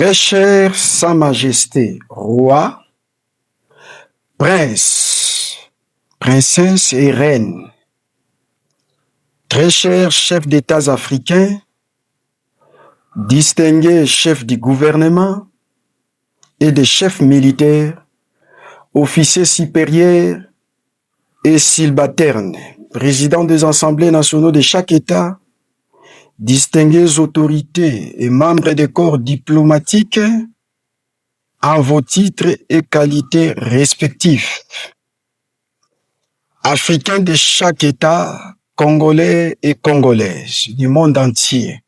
Très cher Sa Majesté, Roi, Prince, Princesse et Reine, très chers chefs d'États africains, distingués chefs du gouvernement et des chefs militaires, officiers supérieurs et subalternes, présidents des assemblées nationaux de chaque État, distinguées autorités et membres des corps diplomatiques, en vos titres et qualités respectifs. Africains de chaque État, Congolais et Congolaises du monde entier.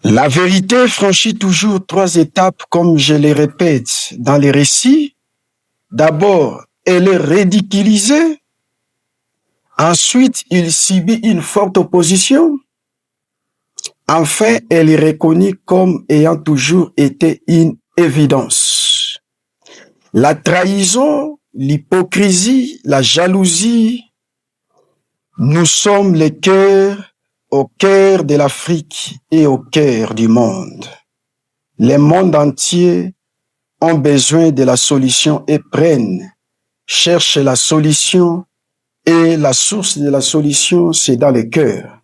La vérité franchit toujours 3 étapes, comme je les répète dans les récits. D'abord, elle est ridiculisée. Ensuite, il subit une forte opposition. Enfin, elle est reconnue comme ayant toujours été une évidence. La trahison, l'hypocrisie, la jalousie, nous sommes les cœurs au cœur de l'Afrique et au cœur du monde. Les mondes entiers ont besoin de la solution et cherchent la solution, et la source de la solution, c'est dans le cœur.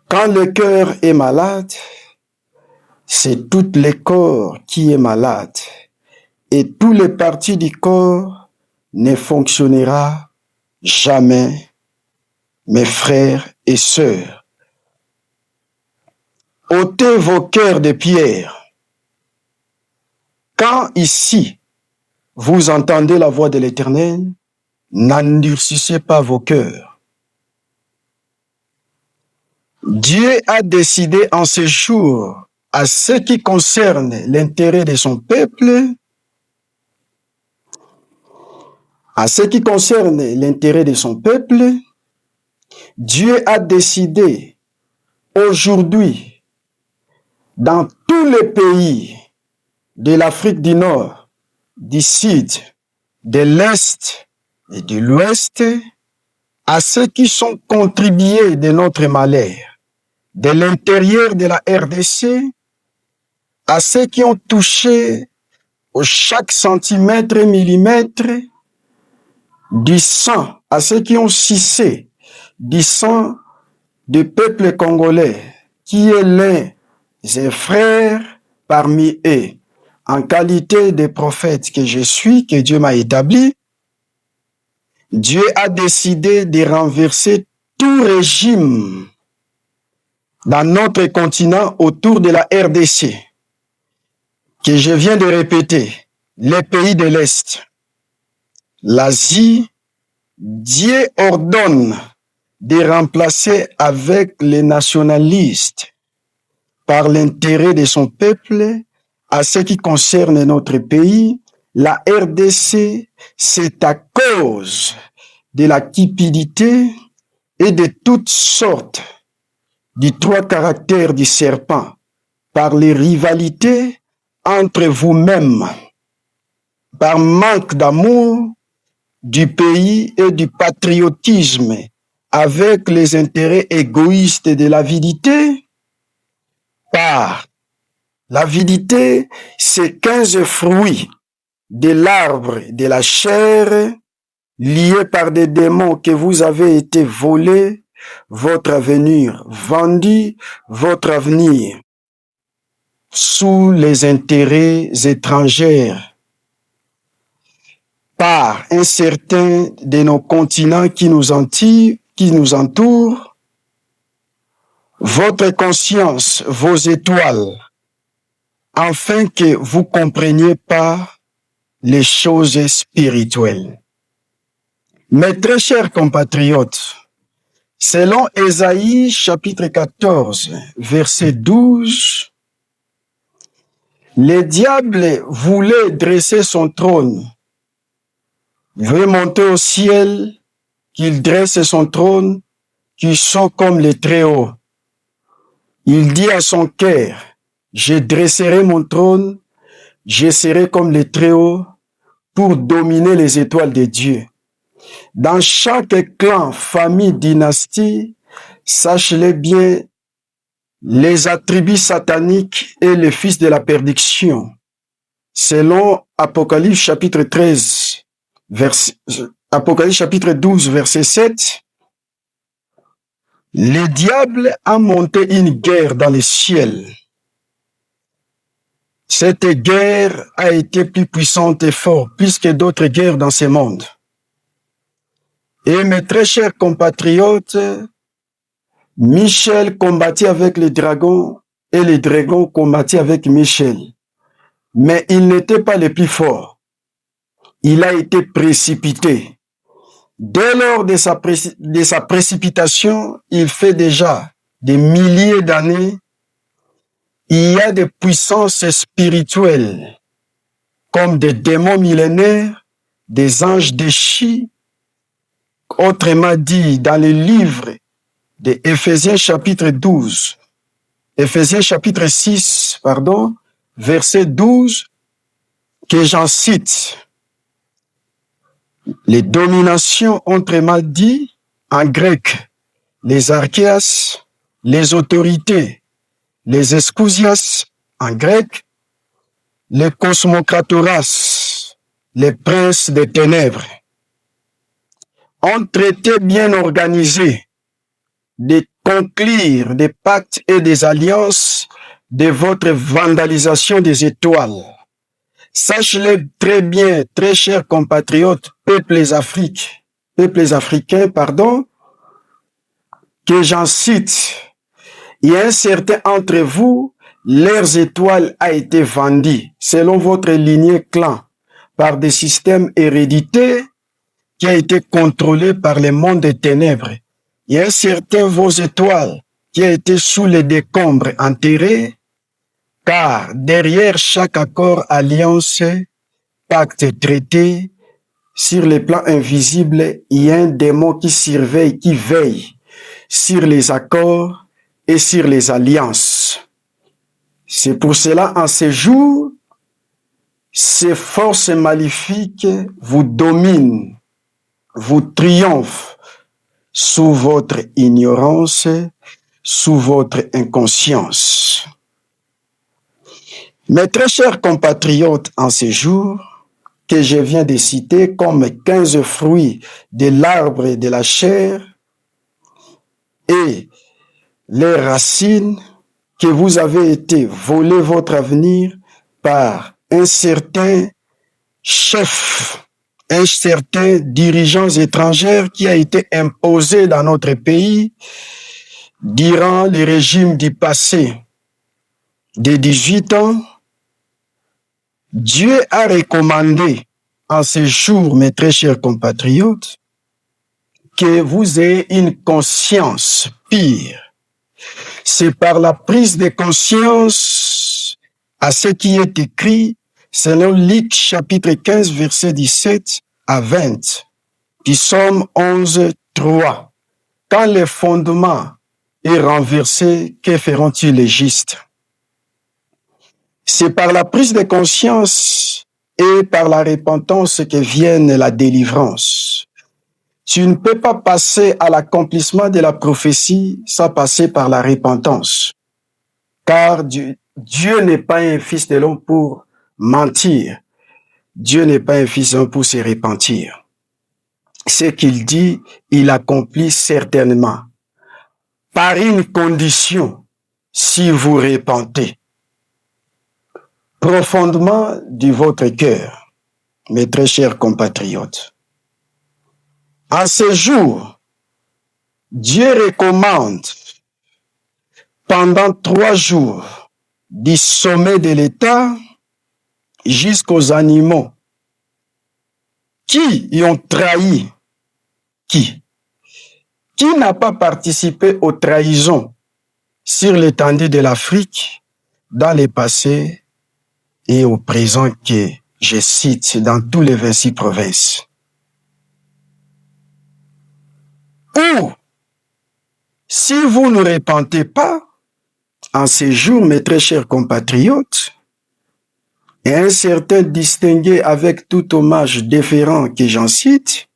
Quand le cœur est malade, c'est tout le corps qui est malade, et tous les parties du corps ne fonctionnera jamais. Mes frères et sœurs, ôtez vos cœurs de pierre. Quand ici, vous entendez la voix de l'Éternel, n'endurcissez pas vos cœurs. Dieu a décidé en ce jour, à ce qui concerne l'intérêt de son peuple, Dieu a décidé aujourd'hui, dans tous les pays de l'Afrique du Nord, du Sud, de l'Est et de l'Ouest, à ceux qui sont contribués de notre malheur, de l'intérieur de la RDC, à ceux qui ont touché au chaque centimètre et millimètre du sang, à ceux qui ont sucé du sang du peuple congolais, qui est l'un des frères parmi eux, en qualité de prophète que je suis, que Dieu m'a établi. Dieu a décidé de renverser tout régime dans notre continent autour de la RDC, que je viens de répéter, les pays de l'Est, l'Asie. Dieu ordonne de remplacer avec les nationalistes par l'intérêt de son peuple. À ce qui concerne notre pays, la RDC, c'est à cause de la cupidité et de toutes sortes des 3 caractères du serpent, par les rivalités entre vous-mêmes, par manque d'amour du pays et du patriotisme, avec les intérêts égoïstes de l'avidité. Par l'avidité, c'est 15 fruits de l'arbre de la chair, liés par des démons que vous avez été volés, votre avenir vendu, votre avenir sous les intérêts étrangers, par un certain de nos continents qui nous entourent, votre conscience, vos étoiles, afin que vous compreniez pas les choses spirituelles. Mes très chers compatriotes, selon Ésaïe chapitre 14, verset 12, le diable voulait dresser son trône, veut monter au ciel, qu'il dresse son trône, qui sont comme les Très-Hauts. Il dit à son cœur, je dresserai mon trône, je serai comme les Très-Hauts pour dominer les étoiles de Dieu. Dans chaque clan, famille, dynastie, sachez-le bien, les attributs sataniques et le fils de la perdition. Selon Apocalypse chapitre 13, Apocalypse chapitre 12, verset 7, le diable a monté une guerre dans le ciel. Cette guerre a été plus puissante et forte, plus que d'autres guerres dans ce monde. Et mes très chers compatriotes, Michel combattit avec les dragons et les dragons combattit avec Michel. Mais il n'était pas le plus fort. Il a été précipité. Dès lors de sa précipitation, il fait déjà des milliers d'années, il y a des puissances spirituelles, comme des démons millénaires, des anges déchus, autrement dit, dans le livre de Éphésiens chapitre 12, Éphésiens chapitre 6, verset 12, que j'en cite. Les dominations, autrement dit, en grec, les archéas, les autorités, les escousias, en grec, les cosmocratoras, les princes des ténèbres, ont traité bien organisé de conclure des pactes et des alliances de votre vandalisation des étoiles. Sachez-le très bien, très chers compatriotes, peuples africains, que j'en cite. Il y a un certain entre vous, leurs étoiles a été vendues, selon votre lignée clan, par des systèmes héréditaires qui a été contrôlé par le monde des ténèbres. Il y a un certain vos étoiles qui a été sous les décombres enterrées, car derrière chaque accord, alliance, pacte, traité, sur les plans invisibles, il y a un démon qui surveille, qui veille sur les accords et sur les alliances. C'est pour cela, en ces jours, ces forces maléfiques vous dominent, vous triomphent sous votre ignorance, sous votre inconscience. Mes très chers compatriotes, en ces jours que je viens de citer comme 15 fruits de l'arbre de la chair et les racines que vous avez été volé votre avenir par un certain chef, un certain dirigeant étranger qui a été imposé dans notre pays durant le régime du passé de 18 ans. Dieu a recommandé en ces jours, mes très chers compatriotes, que vous ayez une conscience pure. C'est par la prise de conscience à ce qui est écrit selon Luc chapitre 15, verset 17 à 20, Psaume 11, 3. Quand le fondement est renversé, que feront-ils les justes? C'est par la prise de conscience et par la repentance que vienne la délivrance. Tu ne peux pas passer à l'accomplissement de la prophétie sans passer par la repentance. Car Dieu n'est pas un fils de l'homme pour mentir. Dieu n'est pas un fils de l'homme pour se repentir. Ce qu'il dit, il accomplit certainement. Par une condition, si vous repentez profondément de votre cœur, mes très chers compatriotes. En ce jour, Dieu recommande pendant 3 jours du sommet de l'État jusqu'aux animaux qui y ont trahi. Qui n'a pas participé aux trahisons sur l'étendue de l'Afrique dans le passé et au présent que je cite dans tous les 26 provinces. Ou, si vous ne repentez pas, en ces jours, mes très chers compatriotes, et un certain distingué avec tout hommage déférent que j'en cite,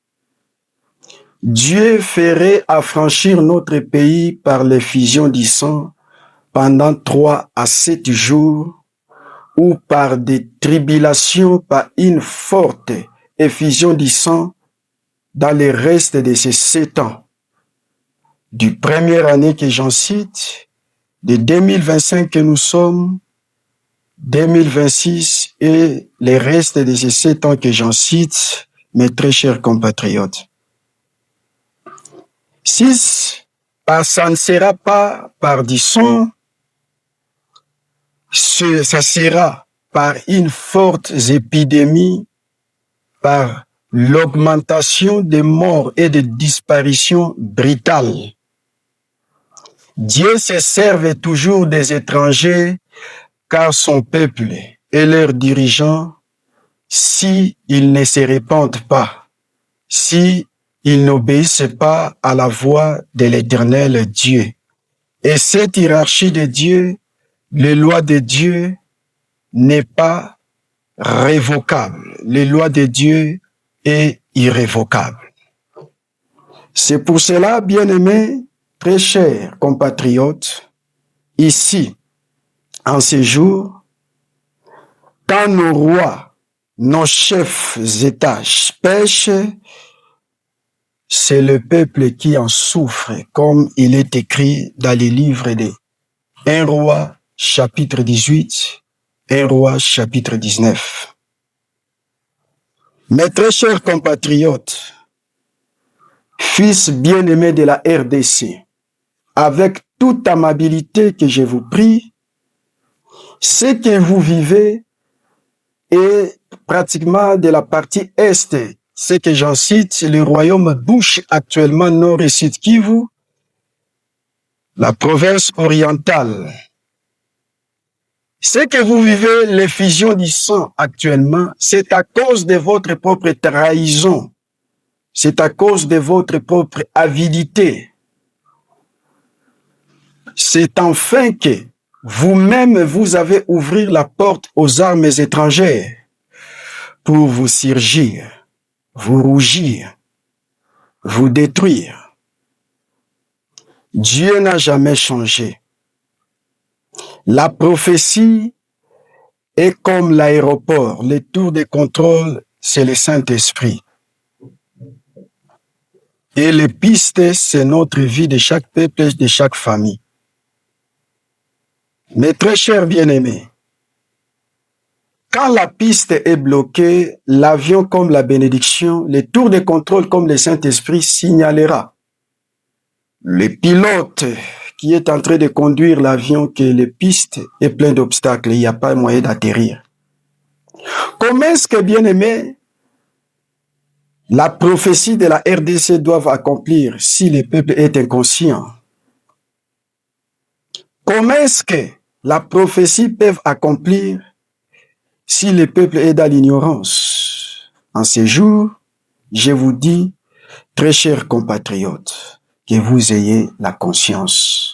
Dieu ferait affranchir notre pays par l'effusion du sang pendant 3 à 7 jours, ou par des tribulations, par une forte effusion du sang dans le reste de ces 7 ans. Du première année que j'en cite, de 2025 que nous sommes, 2026 et les restes de ces 7 ans que j'en cite, mes très chers compatriotes. 6, ça ne sera pas par du sang, ça sera par une forte épidémie, par l'augmentation des morts et des disparitions brutales. Dieu se serve toujours des étrangers, car son peuple et leurs dirigeants, si ils ne se répandent pas, si ils n'obéissent pas à la voix de l'Éternel Dieu. Et cette hiérarchie de Dieu, les lois de Dieu n'est pas révocable. Les lois de Dieu est irrévocable. C'est pour cela, bien-aimés, très chers compatriotes, ici, en ces jours, quand nos rois, nos chefs d'État pêchent, c'est le peuple qui en souffre, comme il est écrit dans les livres de 1 Roi chapitre 18, 1 Roi chapitre 19. Mes très chers compatriotes, fils bien-aimés de la RDC, avec toute amabilité que je vous prie, ce que vous vivez est pratiquement de la partie est, ce que j'en cite, le royaume bouche actuellement Nord et Sud Kivu, la province orientale. Ce que vous vivez, l'effusion du sang actuellement, c'est à cause de votre propre trahison. C'est à cause de votre propre avidité. C'est enfin que vous-même, vous avez ouvert la porte aux armes étrangères pour vous surgir, vous rougir, vous détruire. Dieu n'a jamais changé. La prophétie est comme l'aéroport. Les tours de contrôle, c'est le Saint-Esprit. Et les pistes, c'est notre vie de chaque peuple, de chaque famille. Mes très chers bien-aimés, quand la piste est bloquée, l'avion comme la bénédiction, les tours de contrôle comme le Saint-Esprit signalera. Le pilote qui est en train de conduire l'avion que les pistes est plein d'obstacles, il n'y a pas moyen d'atterrir. Comment est-ce que, bien-aimés, la prophétie de la RDC doit accomplir si le peuple est inconscient? Comment est-ce que la prophétie peut accomplir si le peuple est dans l'ignorance? En ces jours, je vous dis, très chers compatriotes, que vous ayez la conscience.